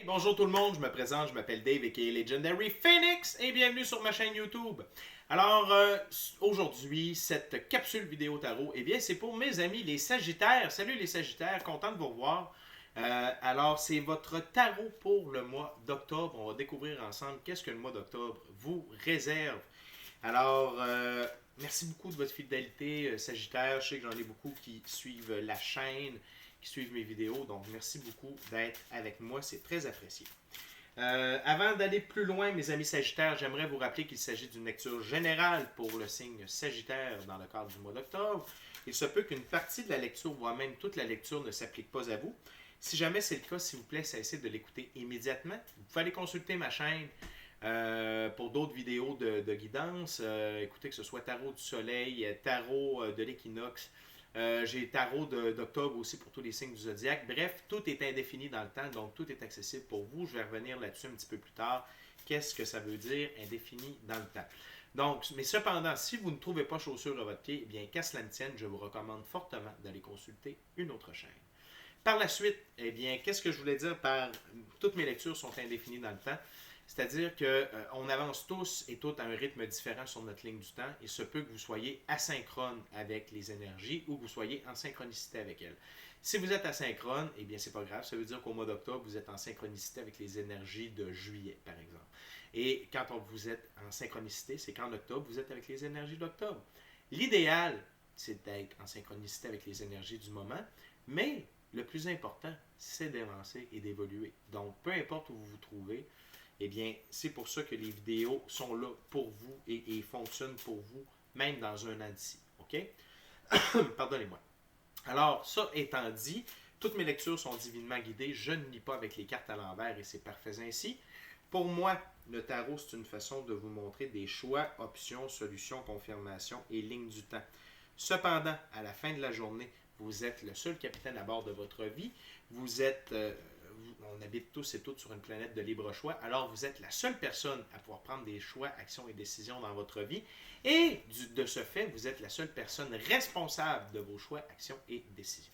Bonjour tout le monde, je me présente, je m'appelle Dave aka Legendary Phoenix et bienvenue sur ma chaîne YouTube. Alors aujourd'hui, cette capsule vidéo tarot, eh bien c'est pour mes amis les Sagittaires. Salut les Sagittaires, content de vous revoir. Alors c'est votre tarot pour le mois d'octobre. On va découvrir ensemble qu'est-ce que le mois d'octobre vous réserve. Alors merci beaucoup de votre fidélité Sagittaire. Je sais que j'en ai beaucoup qui suivent la chaîne, qui suivent mes vidéos. Donc, merci beaucoup d'être avec moi. C'est très apprécié. Avant d'aller plus loin, mes amis Sagittaires, j'aimerais vous rappeler qu'il s'agit d'une lecture générale pour le signe Sagittaire dans le cadre du mois d'octobre. Il se peut qu'une partie de la lecture, voire même toute la lecture, ne s'applique pas à vous. Si jamais c'est le cas, s'il vous plaît, cessez de l'écouter immédiatement. Vous pouvez aller consulter ma chaîne pour d'autres vidéos de guidance. Écoutez, que ce soit tarot du soleil, tarot de l'équinoxe, j'ai tarot d'octobre aussi pour tous les signes du zodiaque. Bref, tout est indéfini dans le temps, donc tout est accessible pour vous. Je vais revenir là-dessus un petit peu plus tard. Qu'est-ce que ça veut dire indéfini dans le temps? Donc, mais cependant, si vous ne trouvez pas chaussure à votre pied, eh bien, qu'à cela ne tienne, je vous recommande fortement d'aller consulter une autre chaîne. Par la suite, eh bien, qu'est-ce que je voulais dire par toutes mes lectures sont indéfinies dans le temps? C'est-à-dire qu'on avance tous et toutes à un rythme différent sur notre ligne du temps. Il se peut que vous soyez asynchrone avec les énergies ou que vous soyez en synchronicité avec elles. Si vous êtes asynchrone, eh bien, c'est pas grave. Ça veut dire qu'au mois d'octobre, vous êtes en synchronicité avec les énergies de juillet, par exemple. Et quand vous êtes en synchronicité, c'est qu'en octobre, vous êtes avec les énergies d'octobre. L'idéal, c'est d'être en synchronicité avec les énergies du moment, mais le plus important, c'est d'avancer et d'évoluer. Donc, peu importe où vous vous trouvez, eh bien, c'est pour ça que les vidéos sont là pour vous et fonctionnent pour vous, même dans un an d'ici. OK? Pardonnez-moi. Alors, ça étant dit, toutes mes lectures sont divinement guidées. Je ne lis pas avec les cartes à l'envers et c'est parfait ainsi. Pour moi, le tarot, c'est une façon de vous montrer des choix, options, solutions, confirmations et lignes du temps. Cependant, à la fin de la journée, vous êtes le seul capitaine à bord de votre vie. Vous êtes... on habite tous et toutes sur une planète de libre choix, alors vous êtes la seule personne à pouvoir prendre des choix, actions et décisions dans votre vie. Et de ce fait, vous êtes la seule personne responsable de vos choix, actions et décisions.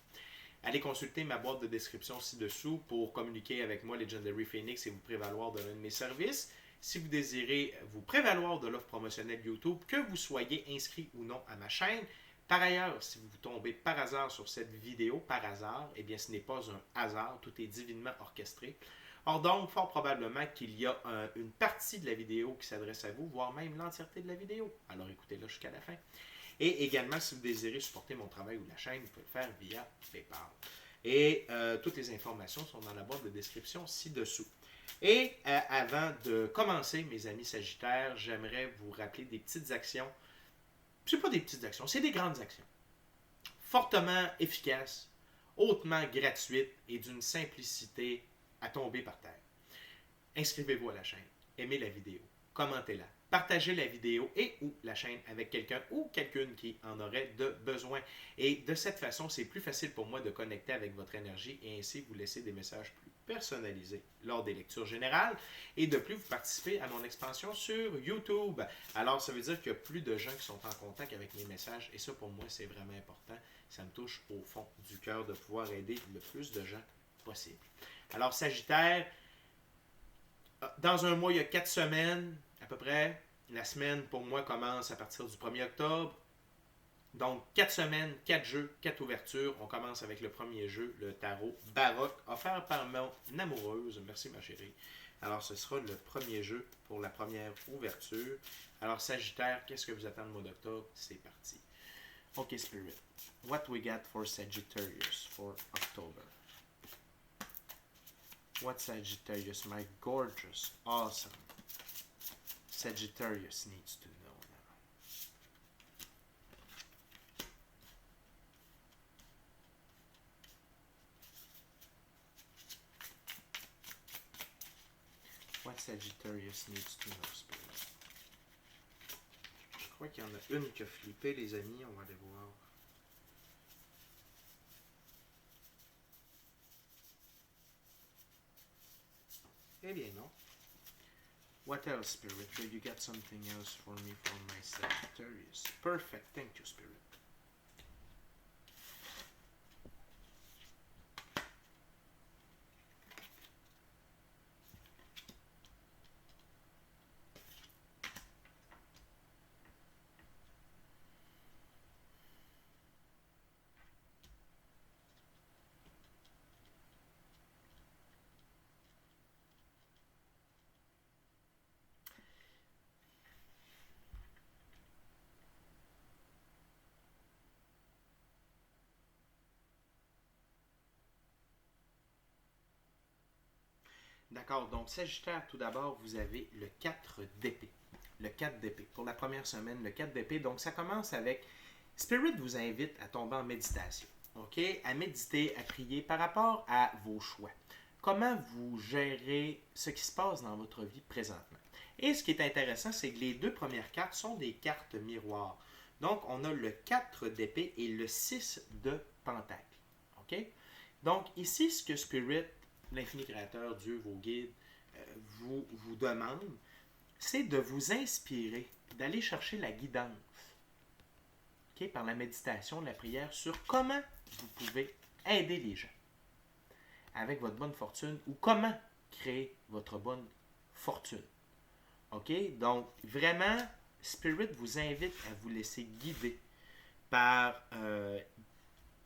Allez consulter ma boîte de description ci-dessous pour communiquer avec moi, Legendary Phoenix, et vous prévaloir de l'un de mes services. Si vous désirez vous prévaloir de l'offre promotionnelle YouTube, que vous soyez inscrit ou non à ma chaîne. Par ailleurs, si vous tombez par hasard sur cette vidéo, par hasard, eh bien ce n'est pas un hasard, tout est divinement orchestré. Or donc, fort probablement qu'il y a une partie de la vidéo qui s'adresse à vous, voire même l'entièreté de la vidéo. Alors écoutez-la jusqu'à la fin. Et également, si vous désirez supporter mon travail ou la chaîne, vous pouvez le faire via PayPal. Et toutes les informations sont dans la boîte de description ci-dessous. Et avant de commencer, mes amis Sagittaires, j'aimerais vous rappeler des petites actions. Ce n'est pas des petites actions, c'est des grandes actions. Fortement efficaces, hautement gratuites et d'une simplicité à tomber par terre. Inscrivez-vous à la chaîne, aimez la vidéo, commentez-la, partagez la vidéo et ou la chaîne avec quelqu'un ou quelqu'une qui en aurait de besoin. Et de cette façon, c'est plus facile pour moi de connecter avec votre énergie et ainsi vous laisser des messages plus personnalisés lors des lectures générales et de plus vous participez à mon expansion sur YouTube. Alors, ça veut dire qu'il y a plus de gens qui sont en contact avec mes messages et ça, pour moi, c'est vraiment important. Ça me touche au fond du cœur de pouvoir aider le plus de gens possible. Alors, Sagittaire, dans un mois, il y a 4 semaines à peu près. La semaine, pour moi, commence à partir du 1er octobre. Donc, 4 semaines, 4 jeux, 4 ouvertures. On commence avec le premier jeu, le tarot baroque, offert par mon amoureuse. Merci, ma chérie. Alors, ce sera le premier jeu pour la première ouverture. Alors, Sagittaire, qu'est-ce que vous attendez le mois d'octobre? C'est parti. OK, Spirit. What we got for Sagittarius for October? What Sagittarius, my gorgeous, awesome Sagittarius needs to know now? What Sagittarius needs to know, Spirit? Je crois qu'il y en a une qui a flippé, les amis. On va aller voir. Eh bien non. What else, Spirit? You got something else for me for my Sagittarius? Perfect. Thank you, Spirit. D'accord, donc Sagittaire, tout d'abord, vous avez le 4 d'épée. Le 4 d'épée. Pour la première semaine, le 4 d'épée. Donc, ça commence avec Spirit vous invite à tomber en méditation. OK? À méditer, à prier par rapport à vos choix. Comment vous gérez ce qui se passe dans votre vie présentement. Et ce qui est intéressant, c'est que les deux premières cartes sont des cartes miroirs. Donc, on a le 4 d'épée et le 6 de pentacle. OK? Donc, ici, ce que Spirit, l'infini créateur, Dieu, vos guides, vous demande, c'est de vous inspirer, d'aller chercher la guidance, okay, par la méditation, la prière, sur comment vous pouvez aider les gens avec votre bonne fortune ou comment créer votre bonne fortune. OK? Donc, vraiment, Spirit vous invite à vous laisser guider par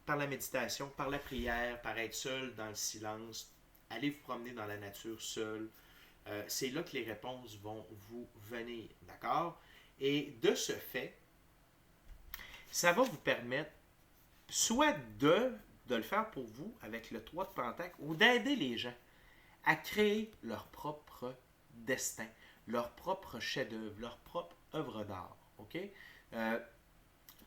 la méditation, par la prière, par être seul dans le silence, aller vous promener dans la nature seul. C'est là que les réponses vont vous venir, d'accord? Et de ce fait, ça va vous permettre soit de le faire pour vous avec le 3 de Pentacle ou d'aider les gens à créer leur propre destin, leur propre chef-d'œuvre, leur propre œuvre d'art. OK?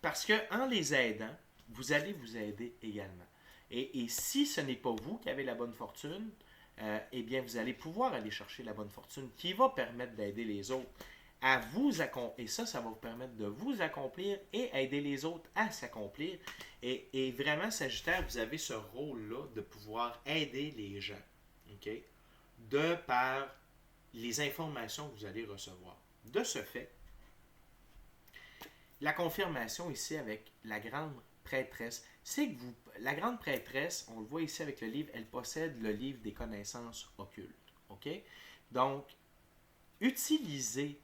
Parce qu'en les aidant, vous allez vous aider également. Et si ce n'est pas vous qui avez la bonne fortune, eh bien, vous allez pouvoir aller chercher la bonne fortune qui va permettre d'aider les autres à vous accomplir. Et ça va vous permettre de vous accomplir et aider les autres à s'accomplir. Et vraiment, Sagittaire, vous avez ce rôle-là de pouvoir aider les gens. OK? De par les informations que vous allez recevoir. De ce fait, la confirmation ici avec la grande prêtresse, c'est que la grande prêtresse, on le voit ici avec le livre, elle possède le livre des connaissances occultes. OK? Donc, utilisez,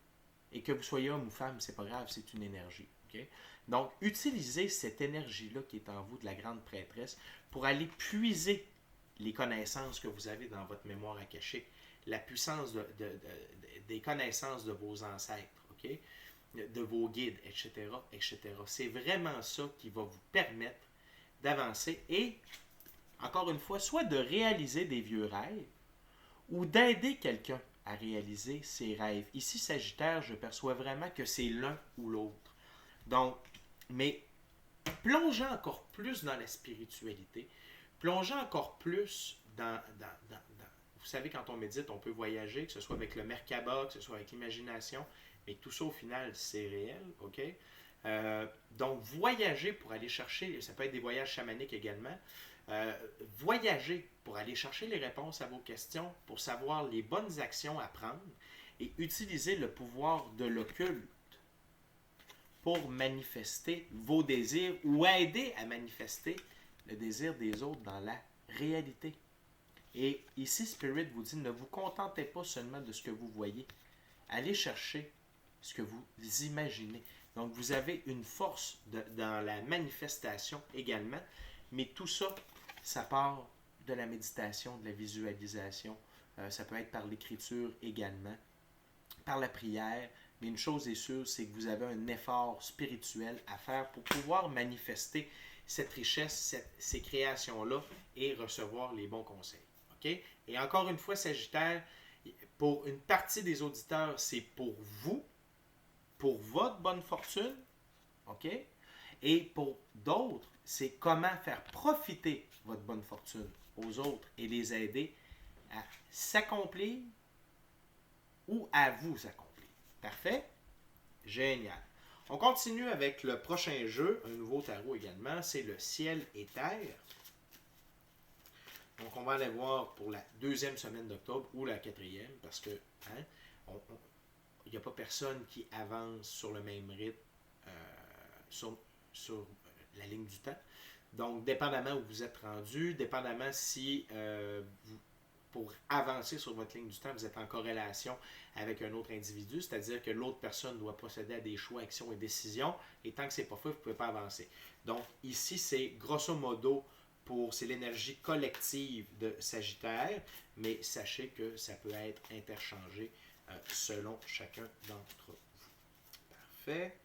et que vous soyez homme ou femme, c'est pas grave, c'est une énergie. OK? Donc, utilisez cette énergie-là qui est en vous de la grande prêtresse pour aller puiser les connaissances que vous avez dans votre mémoire à cacher, la puissance des connaissances de vos ancêtres. OK? De vos guides, etc., etc. C'est vraiment ça qui va vous permettre d'avancer et, encore une fois, soit de réaliser des vieux rêves ou d'aider quelqu'un à réaliser ses rêves. Ici, Sagittaire, je perçois vraiment que c'est l'un ou l'autre. Donc, mais plongeant encore plus dans la spiritualité, plongeant encore plus dans vous savez, quand on médite, on peut voyager, que ce soit avec le Merkaba, que ce soit avec l'imagination, mais tout ça, au final, c'est réel, OK? Donc, voyager pour aller chercher, ça peut être des voyages chamaniques également, voyager pour aller chercher les réponses à vos questions, pour savoir les bonnes actions à prendre et utiliser le pouvoir de l'occulte pour manifester vos désirs ou aider à manifester le désir des autres dans la réalité. Et ici, Spirit vous dit, ne vous contentez pas seulement de ce que vous voyez. Allez chercher ce que vous imaginez. Donc, vous avez une force dans la manifestation également, mais tout ça, ça part de la méditation, de la visualisation. Ça peut être par l'écriture également, par la prière. Mais une chose est sûre, c'est que vous avez un effort spirituel à faire pour pouvoir manifester cette richesse, ces créations-là et recevoir les bons conseils. Okay? Et encore une fois, Sagittaire, pour une partie des auditeurs, c'est pour vous, pour votre bonne fortune, OK? Et pour d'autres, c'est comment faire profiter votre bonne fortune aux autres et les aider à s'accomplir ou à vous accomplir. Parfait? Génial. On continue avec le prochain jeu, un nouveau tarot également, c'est le ciel et terre. Donc, on va aller voir pour la deuxième semaine d'octobre ou la quatrième, parce que il n'y a pas personne qui avance sur le même rythme sur la ligne du temps. Donc, dépendamment où vous êtes rendu, dépendamment si pour avancer sur votre ligne du temps, vous êtes en corrélation avec un autre individu, c'est-à-dire que l'autre personne doit procéder à des choix, actions et décisions, et tant que ce n'est pas fait, vous ne pouvez pas avancer. Donc, ici, c'est grosso modo c'est l'énergie collective de Sagittaire, mais sachez que ça peut être interchangé selon chacun d'entre vous. Parfait.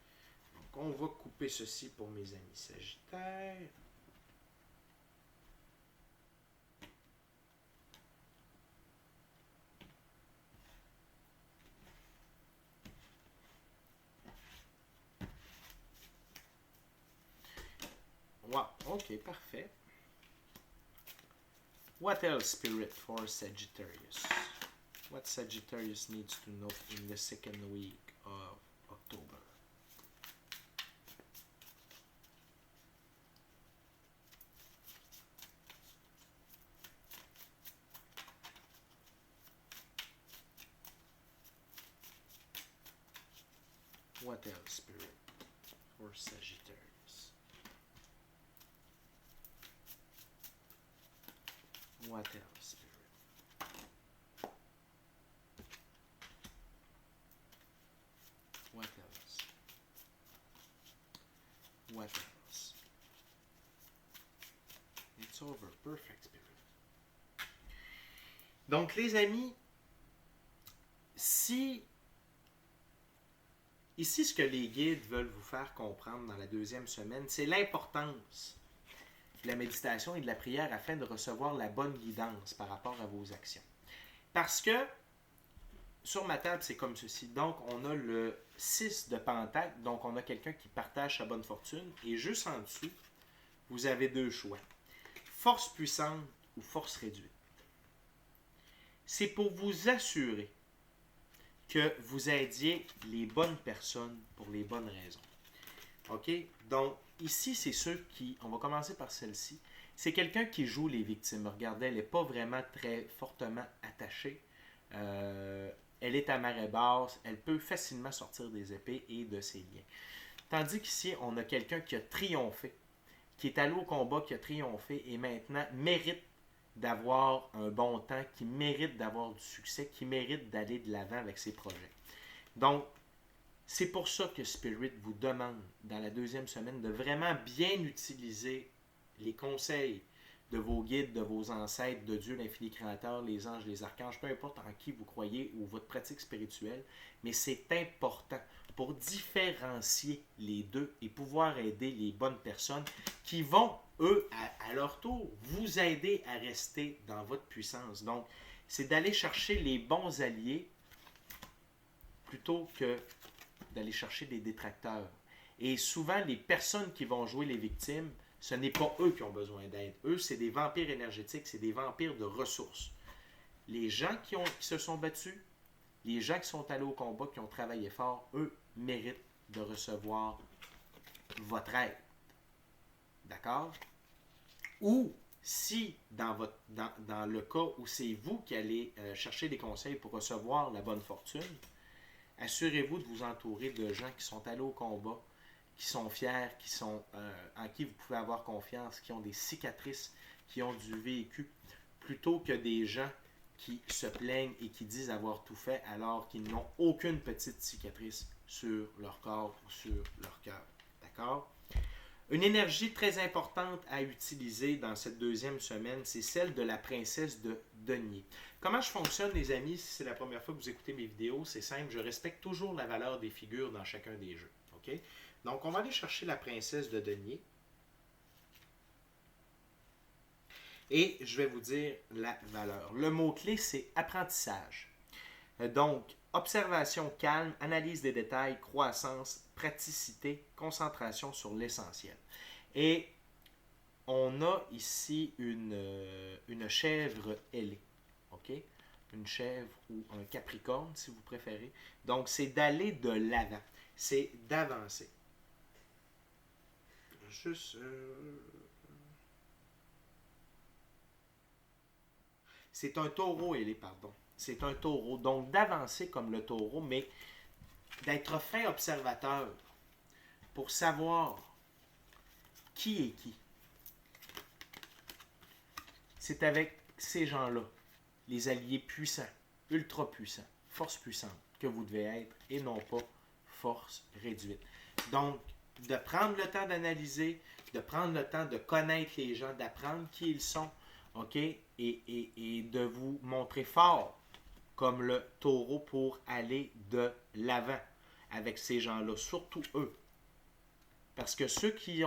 Donc, on va couper ceci pour mes amis Sagittaires. Wow, ok, parfait. What else, Spirit, for Sagittarius? What Sagittarius needs to know in the second week of October? What else, Spirit, for Sagittarius? What else, Spirit? What else? What else? It's over. Perfect, Spirit. Donc, les amis, si ici, ce que les guides veulent vous faire comprendre dans la deuxième semaine, c'est l'importance de la méditation et de la prière afin de recevoir la bonne guidance par rapport à vos actions. Parce que sur ma table, c'est comme ceci. Donc, on a le 6 de Pentacle, donc on a quelqu'un qui partage sa bonne fortune. Et juste en dessous, vous avez deux choix. Force puissante ou force réduite. C'est pour vous assurer que vous aidiez les bonnes personnes pour les bonnes raisons. OK? Donc, ici, c'est ceux qui... On va commencer par celle-ci. C'est quelqu'un qui joue les victimes. Regardez, elle n'est pas vraiment très fortement attachée. Elle est à marée basse. Elle peut facilement sortir des épées et de ses liens. Tandis qu'ici, on a quelqu'un qui a triomphé, qui est allé au combat, qui a triomphé et maintenant mérite d'avoir un bon temps, qui mérite d'avoir du succès, qui mérite d'aller de l'avant avec ses projets. Donc, c'est pour ça que Spirit vous demande, dans la deuxième semaine, de vraiment bien utiliser les conseils de vos guides, de vos ancêtres, de Dieu, l'infini créateur, les anges, les archanges, peu importe en qui vous croyez ou votre pratique spirituelle, mais c'est important pour différencier les deux et pouvoir aider les bonnes personnes qui vont, eux, à leur tour, vous aider à rester dans votre puissance. Donc, c'est d'aller chercher les bons alliés plutôt que d'aller chercher des détracteurs. Et souvent, les personnes qui vont jouer les victimes, ce n'est pas eux qui ont besoin d'aide. Eux, c'est des vampires énergétiques, c'est des vampires de ressources. Les gens qui se sont battus, les gens qui sont allés au combat, qui ont travaillé fort, eux, méritent de recevoir votre aide. D'accord? Ou si, dans le cas où c'est vous qui allez chercher des conseils pour recevoir la bonne fortune, assurez-vous de vous entourer de gens qui sont allés au combat, qui sont fiers, en qui vous pouvez avoir confiance, qui ont des cicatrices, qui ont du vécu, plutôt que des gens qui se plaignent et qui disent avoir tout fait alors qu'ils n'ont aucune petite cicatrice sur leur corps ou sur leur cœur. D'accord? Une énergie très importante à utiliser dans cette deuxième semaine, c'est celle de la princesse de denier. Comment je fonctionne, les amis, si c'est la première fois que vous écoutez mes vidéos, c'est simple, je respecte toujours la valeur des figures dans chacun des jeux. OK? Donc, on va aller chercher la princesse de denier. Et je vais vous dire la valeur. Le mot-clé, c'est apprentissage. Donc, observation calme, analyse des détails, croissance, praticité, concentration sur l'essentiel. Et on a ici une chèvre ailée. OK? Une chèvre ou un capricorne, si vous préférez. Donc, c'est d'aller de l'avant. C'est d'avancer. C'est un taureau ailé, pardon. C'est un taureau. Donc, d'avancer comme le taureau, mais d'être fin observateur pour savoir qui est qui. C'est avec ces gens-là, les alliés puissants, ultra puissants, force puissante, que vous devez être et non pas force réduite. Donc, de prendre le temps d'analyser, de prendre le temps de connaître les gens, d'apprendre qui ils sont, OK? Et de vous montrer fort comme le taureau pour aller de l'avant avec ces gens-là, surtout eux. Parce que ceux qui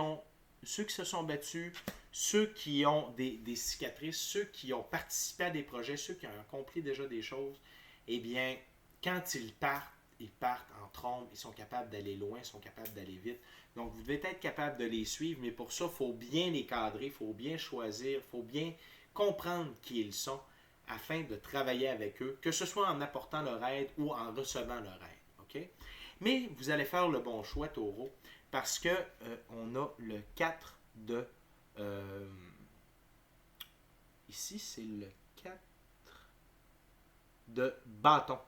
se sont battus, ceux qui ont des cicatrices, ceux qui ont participé à des projets, ceux qui ont accompli déjà des choses, eh bien, quand ils partent, ils partent en trombe, ils sont capables d'aller loin, ils sont capables d'aller vite. Donc, vous devez être capable de les suivre, mais pour ça, il faut bien les cadrer, il faut bien choisir, il faut bien comprendre qui ils sont afin de travailler avec eux, que ce soit en apportant leur aide ou en recevant leur aide. OK? Mais vous allez faire le bon choix, taureau, parce que on a le 4 de... ici, c'est le 4 de bâton.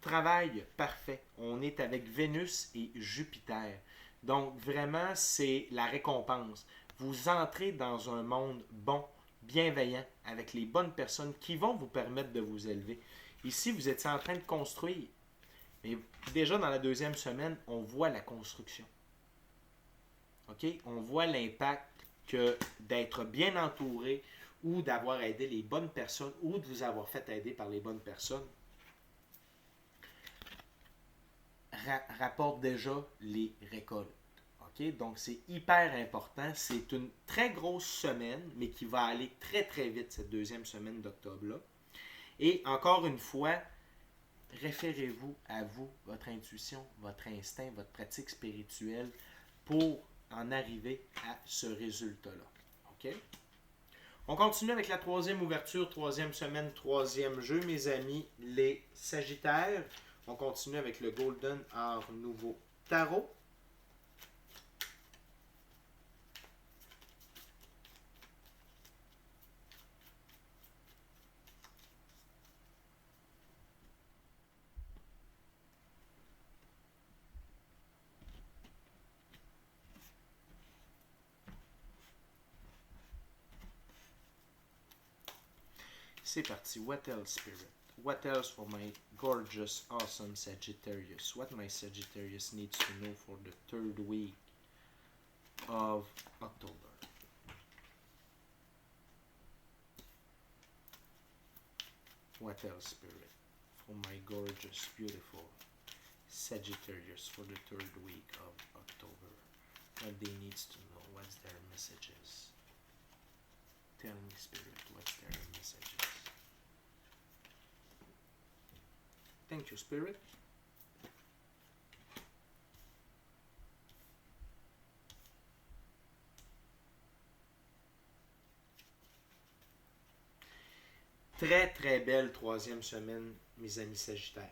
Travail parfait. On est avec Vénus et Jupiter. Donc, vraiment, c'est la récompense. Vous entrez dans un monde bon, bienveillant, avec les bonnes personnes qui vont vous permettre de vous élever. Ici, vous étiez en train de construire. Mais déjà, dans la deuxième semaine, on voit la construction. OK? On voit l'impact que d'être bien entouré ou d'avoir aidé les bonnes personnes ou de vous avoir fait aider par les bonnes personnes rapporte déjà les récoltes. Okay? Donc, c'est hyper important. C'est une très grosse semaine, mais qui va aller très, très vite, cette deuxième semaine d'octobre-là. Et encore une fois, référez-vous à vous, votre intuition, votre instinct, votre pratique spirituelle pour en arriver à ce résultat-là. OK? On continue avec la troisième ouverture, troisième semaine, troisième jeu, mes amis, les Sagittaires. On continue avec le Golden Art Nouveau Tarot. C'est parti. What else, Spirit? What else for my gorgeous, awesome Sagittarius? What my Sagittarius needs to know for the third week of October? What else, Spirit? For my gorgeous, beautiful Sagittarius for the third week of October. What they needs to know. What's their messages? Tell me, Spirit, what's their messages? Thank you, Spirit. Très, très belle troisième semaine, mes amis Sagittaires.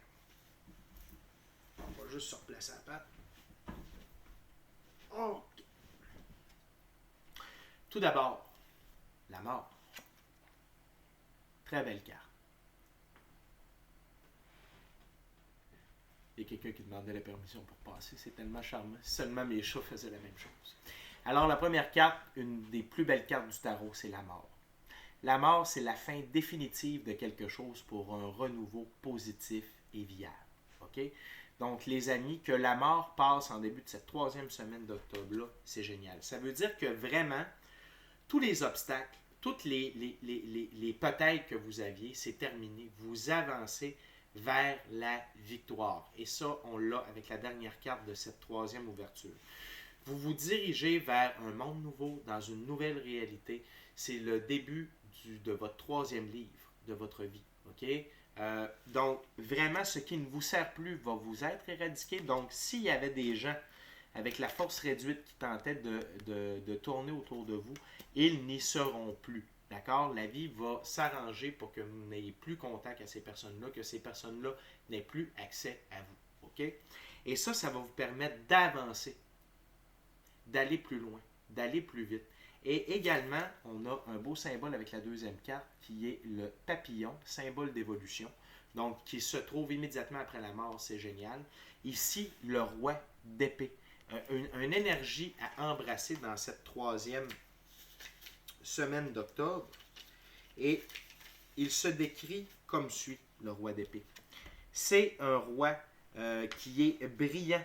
On va juste se replacer à la patte. Okay. Tout d'abord, la mort. Très belle carte. Il y a quelqu'un qui demandait la permission pour passer. C'est tellement charmant. Seulement mes chats faisaient la même chose. Alors, la première carte, une des plus belles cartes du tarot, c'est la mort. La mort, c'est la fin définitive de quelque chose pour un renouveau positif et viable. OK? Donc, les amis, que la mort passe en début de cette troisième semaine d'octobre-là, c'est génial. Ça veut dire que vraiment, tous les obstacles, toutes les peut-être que vous aviez, c'est terminé. Vous avancez vers la victoire. Et ça, on l'a avec la dernière carte de cette troisième ouverture. Vous vous dirigez vers un monde nouveau, dans une nouvelle réalité. C'est le début de votre troisième livre de votre vie. OK? Donc, vraiment, ce qui ne vous sert plus va vous être éradiqué. Donc, s'il y avait des gens avec la force réduite qui tentaient de tourner autour de vous, ils n'y seront plus. D'accord? La vie va s'arranger pour que vous n'ayez plus contact à ces personnes-là, que ces personnes-là n'aient plus accès à vous. OK? Et ça va vous permettre d'avancer, d'aller plus loin, d'aller plus vite. Et également, on a un beau symbole avec la deuxième carte qui est le papillon, symbole d'évolution, donc qui se trouve immédiatement après la mort, c'est génial. Ici, le roi d'épée, une énergie à embrasser dans cette troisième semaine d'octobre. Et il se décrit comme suit, le roi d'épée. C'est un roi qui est brillant,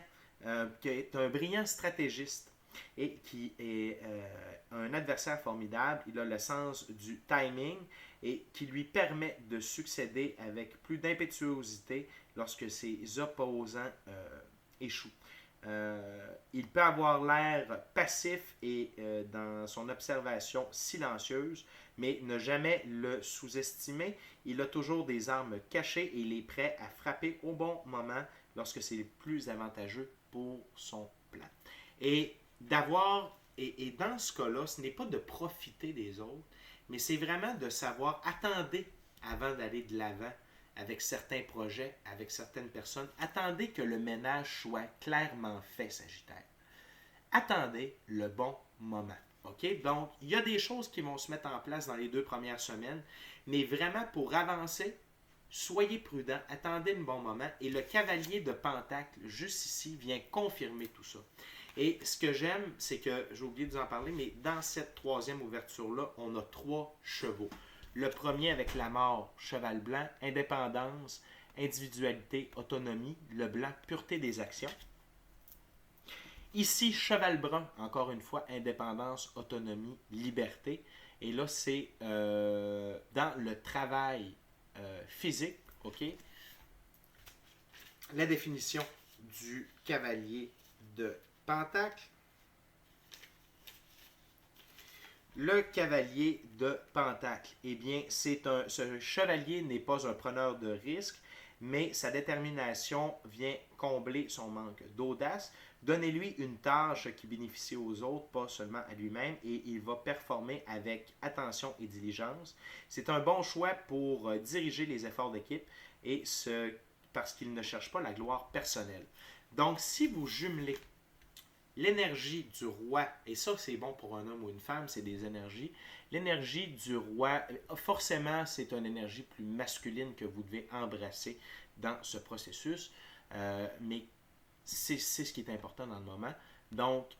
qui est un brillant stratégiste et qui est un adversaire formidable. Il a le sens du timing et qui lui permet de succéder avec plus d'impétuosité lorsque ses opposants échouent. il peut avoir l'air passif et dans son observation silencieuse, mais ne jamais le sous-estimer. Il a toujours des armes cachées et il est prêt à frapper au bon moment lorsque c'est le plus avantageux pour son plan. Et dans ce cas-là, ce n'est pas de profiter des autres, mais c'est vraiment de savoir attendre avant d'aller de l'avant avec certains projets, avec certaines personnes. Attendez que le ménage soit clairement fait, Sagittaire. Attendez le bon moment. OK? Donc, il y a des choses qui vont se mettre en place dans les 2 premières semaines, mais vraiment pour avancer, soyez prudent, attendez le bon moment. Et le cavalier de Pentacle, juste ici, vient confirmer tout ça. Et ce que j'aime, c'est que, j'ai oublié de vous en parler, mais dans cette 3e ouverture-là, on a 3 chevaux. Le premier avec la mort, cheval blanc, indépendance, individualité, autonomie, le blanc, pureté des actions. Ici, cheval brun, encore une fois, indépendance, autonomie, liberté. Et là, c'est dans le travail physique, OK? La définition du cavalier de Pentacle. Le cavalier de Pentacle, eh bien, ce chevalier n'est pas un preneur de risque, mais sa détermination vient combler son manque d'audace. Donnez-lui une tâche qui bénéficie aux autres, pas seulement à lui-même, et il va performer avec attention et diligence. C'est un bon choix pour diriger les efforts d'équipe et parce qu'il ne cherche pas la gloire personnelle. Donc, si vous jumelez l'énergie du roi, et ça c'est bon pour un homme ou une femme, c'est des énergies. L'énergie du roi, forcément c'est une énergie plus masculine que vous devez embrasser dans ce processus, mais c'est ce qui est important dans le moment. Donc,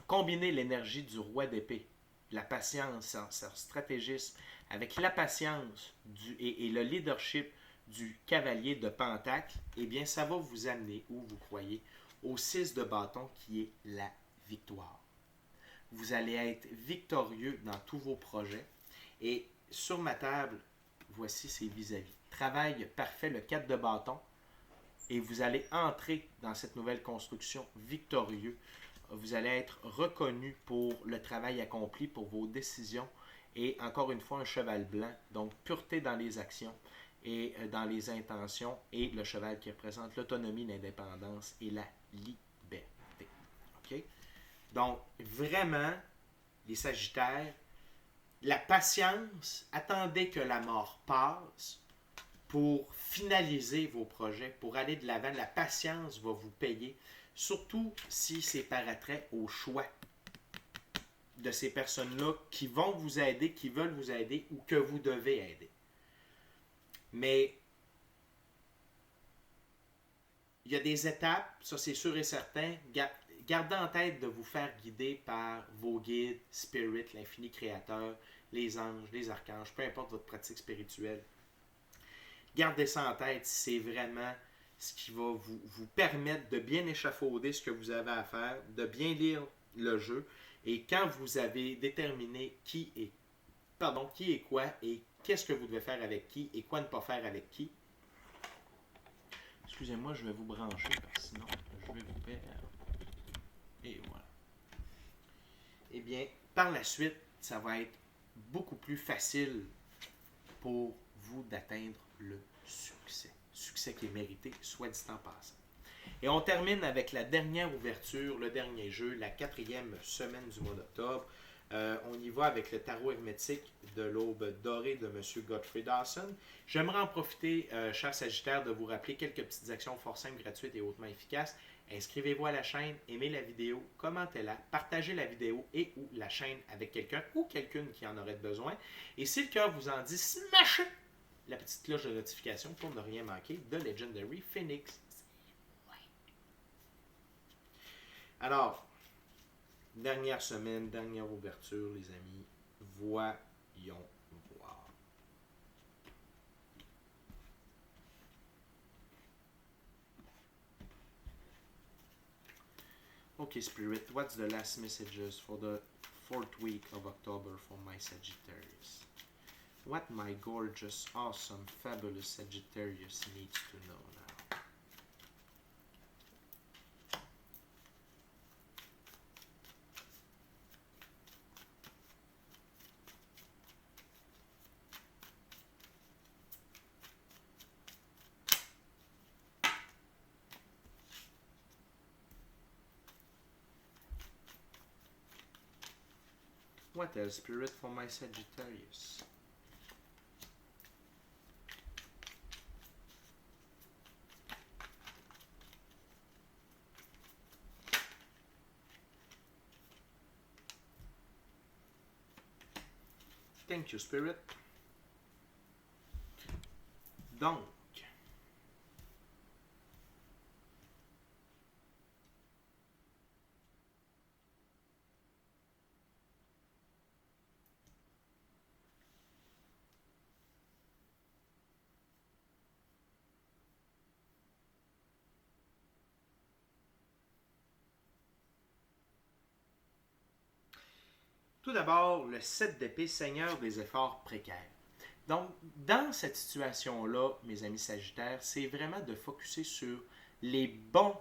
combinez l'énergie du roi d'épée, la patience, son stratégisme, avec la patience et le leadership du cavalier de Pentacle, eh bien ça va vous amener où vous croyez au 6 de bâton qui est la victoire. Vous allez être victorieux dans tous vos projets. Et sur ma table, voici ses vis-à-vis. Travail parfait, le 4 de bâton. Et vous allez entrer dans cette nouvelle construction victorieux. Vous allez être reconnu pour le travail accompli, pour vos décisions. Et encore une fois, un cheval blanc. Donc, pureté dans les actions et dans les intentions. Et le cheval qui représente l'autonomie, l'indépendance et la liberté. OK? Donc, vraiment, les Sagittaires, la patience, attendez que la mort passe pour finaliser vos projets, pour aller de l'avant. La patience va vous payer, surtout si c'est par attrait au choix de ces personnes-là qui vont vous aider, qui veulent vous aider ou que vous devez aider. Mais il y a des étapes, ça c'est sûr et certain. Gardez en tête de vous faire guider par vos guides, Spirit, l'infini créateur, les anges, les archanges, peu importe votre pratique spirituelle. Gardez ça en tête, c'est vraiment ce qui va vous permettre de bien échafauder ce que vous avez à faire, de bien lire le jeu. Et quand vous avez déterminé qui est quoi et qu'est-ce que vous devez faire avec qui et quoi ne pas faire avec qui. Excusez-moi, je vais vous brancher parce que sinon je vais vous perdre. Et voilà. Eh bien, par la suite, ça va être beaucoup plus facile pour vous d'atteindre le succès. Succès qui est mérité, soit dit en passant. Et on termine avec la dernière ouverture, le dernier jeu, la 4e semaine du mois d'octobre. On y va avec le tarot hermétique de l'aube dorée de M. Godfrey Dawson. J'aimerais en profiter, chers Sagittaires, de vous rappeler quelques petites actions fort simples, gratuites et hautement efficaces. Inscrivez-vous à la chaîne, aimez la vidéo, commentez-la, partagez la vidéo et ou la chaîne avec quelqu'un ou quelqu'une qui en aurait besoin. Et si le cœur vous en dit, smashez la petite cloche de notification pour ne rien manquer de Legendary Phoenix. Alors, dernière semaine, dernière ouverture, les amis. Voyons voir. Okay, Spirit, what's the last messages for the 4th week of October for my Sagittarius? What my gorgeous, awesome, fabulous Sagittarius needs to know now. What else, Spirit, for my Sagittarius? Thank you, Spirit. Donc, tout d'abord, le 7 d'épée, Seigneur des efforts précaires. Donc, dans cette situation-là, mes amis Sagittaires, c'est vraiment de focuser sur les bons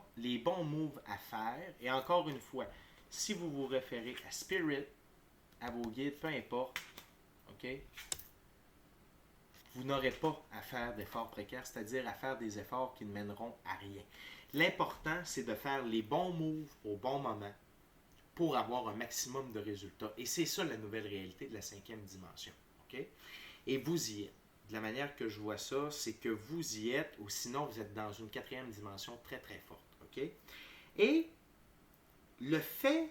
moves à faire. Et encore une fois, si vous vous référez à Spirit, à vos guides, peu importe, ok, vous n'aurez pas à faire d'efforts précaires, c'est-à-dire à faire des efforts qui ne mèneront à rien. L'important, c'est de faire les bons moves au bon moment pour avoir un maximum de résultats. Et c'est ça la nouvelle réalité de la 5e dimension. Okay? Et vous y êtes. De la manière que je vois ça, c'est que vous y êtes, ou sinon vous êtes dans une 4e dimension très très forte. Okay? Et le fait,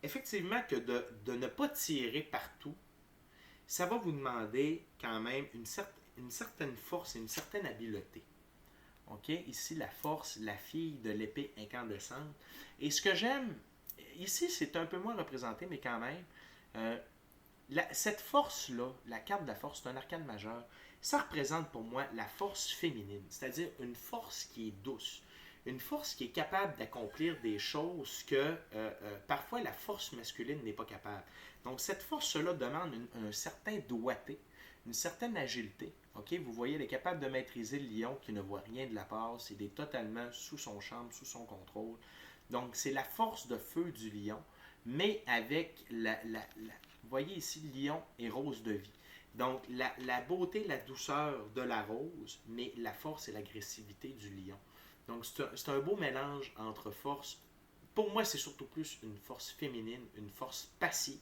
effectivement, que de ne pas tirer partout, ça va vous demander quand même une certaine force et une certaine habileté. Okay? Ici, la force, la fille de l'épée incandescente. Et ce que j'aime, ici, c'est un peu moins représenté, mais quand même, cette force-là, la carte de la force, c'est un arcane majeur. Ça représente pour moi la force féminine, c'est-à-dire une force qui est douce, une force qui est capable d'accomplir des choses que parfois la force masculine n'est pas capable. Donc cette force-là demande un certain doigté, une certaine agilité. Okay? Vous voyez, elle est capable de maîtriser le lion qui ne voit rien de la passe, il est totalement sous son charme, sous son contrôle. Donc c'est la force de feu du lion, mais avec vous voyez ici, le lion est rose de vie. Donc, la beauté, la douceur de la rose, mais la force et l'agressivité du lion. Donc, c'est un beau mélange entre force. Pour moi, c'est surtout plus une force féminine, une force passive.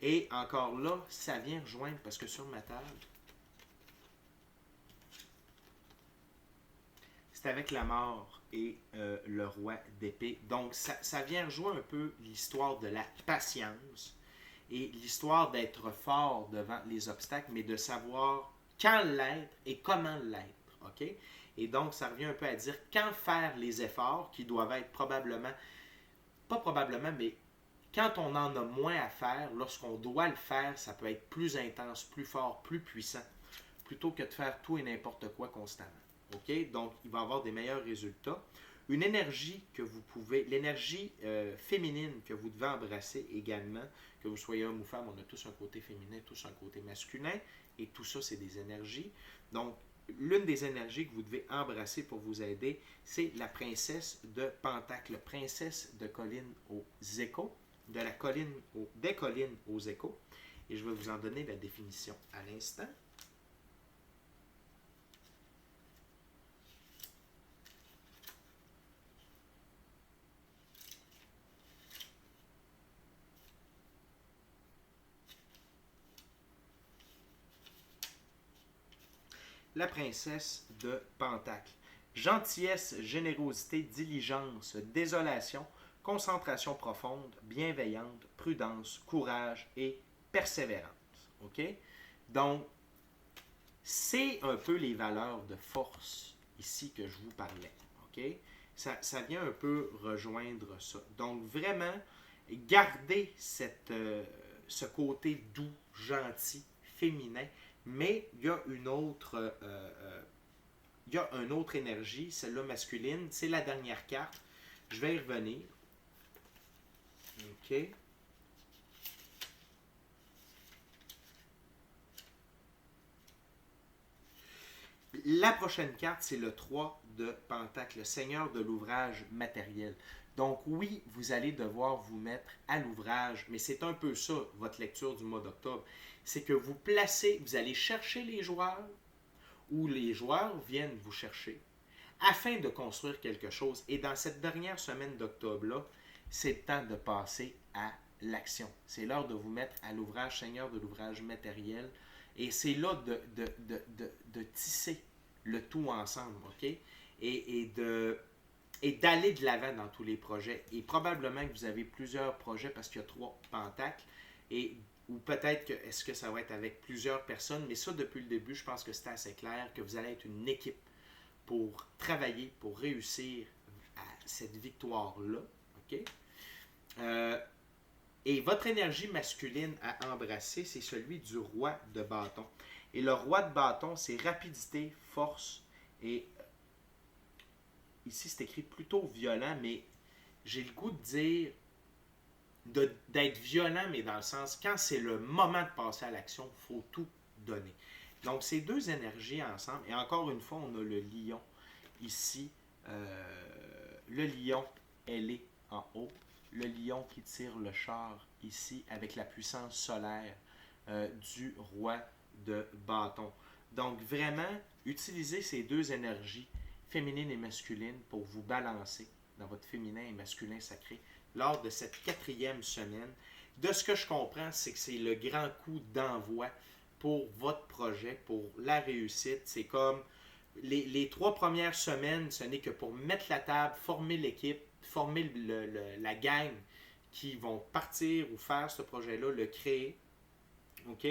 Et encore là, ça vient rejoindre, parce que sur ma table, c'est avec la mort et le roi d'épée. Donc, ça vient rejoindre un peu l'histoire de la patience et l'histoire d'être fort devant les obstacles, mais de savoir quand l'être et comment l'être. Okay? Et donc, ça revient un peu à dire quand faire les efforts qui doivent être probablement, pas probablement, mais quand on en a moins à faire, lorsqu'on doit le faire, ça peut être plus intense, plus fort, plus puissant, plutôt que de faire tout et n'importe quoi constamment. Okay? Donc, il va y avoir des meilleurs résultats. Une énergie que vous pouvez, l'énergie féminine que vous devez embrasser également, que vous soyez homme ou femme, on a tous un côté féminin, tous un côté masculin, et tout ça, c'est des énergies. Donc, l'une des énergies que vous devez embrasser pour vous aider, c'est la princesse de Pentacle, princesse de colline aux échos, des collines aux échos, et je vais vous en donner la définition à l'instant. La princesse de Pentacle. Gentillesse, générosité, diligence, désolation, concentration profonde, bienveillante, prudence, courage et persévérance. OK? Donc, c'est un peu les valeurs de force ici que je vous parlais. OK? Ça vient un peu rejoindre ça. Donc, vraiment, gardez ce côté doux, gentil, féminin, mais il y a une autre énergie, celle-là masculine, c'est la dernière carte. Je vais y revenir. OK. La prochaine carte, c'est le 3 de Pentacle, le seigneur de l'ouvrage matériel. Donc oui, vous allez devoir vous mettre à l'ouvrage, mais c'est un peu ça, votre lecture du mois d'octobre. C'est que vous placez, vous allez chercher les joueurs, ou les joueurs viennent vous chercher, afin de construire quelque chose. Et dans cette dernière semaine d'octobre-là, c'est le temps de passer à l'action. C'est l'heure de vous mettre à l'ouvrage, Seigneur, de l'ouvrage matériel. Et c'est là de tisser le tout ensemble, OK? Et d'aller de l'avant dans tous les projets. Et probablement que vous avez plusieurs projets parce qu'il y a 3 pentacles. Ou peut-être que est-ce que ça va être avec plusieurs personnes, mais ça, depuis le début, je pense que c'est assez clair que vous allez être une équipe pour travailler, pour réussir à cette victoire-là. OK? Et votre énergie masculine à embrasser, c'est celui du roi de bâton. Et le roi de bâton, c'est rapidité, force et ici c'est écrit plutôt violent, mais j'ai le goût de dire d'être violent, mais dans le sens, quand c'est le moment de passer à l'action, il faut tout donner. Donc, ces deux énergies ensemble, et encore une fois, on a le lion ici. Le lion, elle est en haut. Le lion qui tire le char ici avec la puissance solaire du roi de bâton. Donc, vraiment, utilisez ces deux énergies, féminine et masculine, pour vous balancer dans votre féminin et masculin sacré lors de cette 4e semaine. De ce que je comprends, c'est que c'est le grand coup d'envoi pour votre projet, pour la réussite. C'est comme les 3 premières semaines, ce n'est que pour mettre la table, former l'équipe, former la gang qui vont partir ou faire ce projet-là, le créer. OK?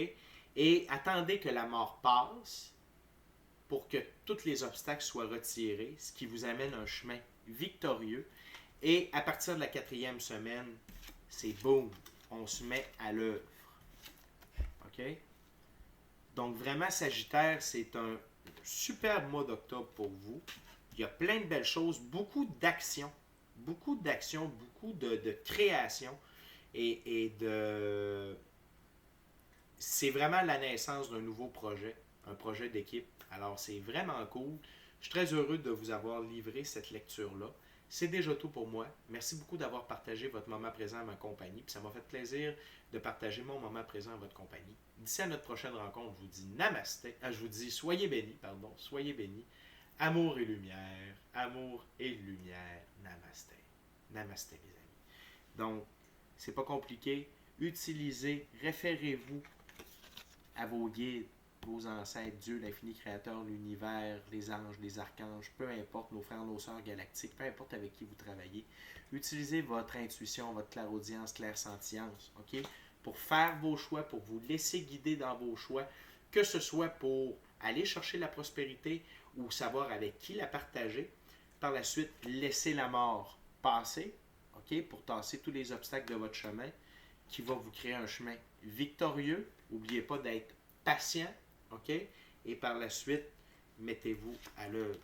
Et attendez que la mort passe pour que tous les obstacles soient retirés, ce qui vous amène un chemin victorieux. Et à partir de la 4e semaine, c'est boum, on se met à l'œuvre. OK? Donc vraiment, Sagittaire, c'est un superbe mois d'octobre pour vous. Il y a plein de belles choses, beaucoup d'actions, beaucoup de création et de... C'est vraiment la naissance d'un nouveau projet, un projet d'équipe. Alors c'est vraiment cool. Je suis très heureux de vous avoir livré cette lecture-là. C'est déjà tout pour moi. Merci beaucoup d'avoir partagé votre moment présent à ma compagnie. Puis ça m'a fait plaisir de partager mon moment présent à votre compagnie. D'ici à notre prochaine rencontre, je vous dis namasté. Je vous dis soyez bénis, soyez bénis. Amour et lumière, namasté. Namasté, les amis. Donc, c'est pas compliqué. Utilisez, référez-vous à vos guides, vos ancêtres, Dieu, l'infini créateur, l'univers, les anges, les archanges, peu importe, nos frères, nos sœurs galactiques, peu importe avec qui vous travaillez. Utilisez votre intuition, votre clairaudience, clairsentience, OK? Pour faire vos choix, pour vous laisser guider dans vos choix, que ce soit pour aller chercher la prospérité ou savoir avec qui la partager. Par la suite, laissez la mort passer, OK? Pour tasser tous les obstacles de votre chemin, qui va vous créer un chemin victorieux. N'oubliez pas d'être patient, OK? Et par la suite, mettez-vous à l'œuvre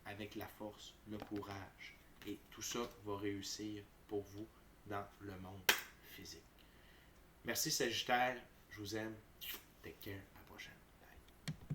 avec la force, le courage. Et tout ça va réussir pour vous dans le monde physique. Merci Sagittaire, je vous aime. Take care.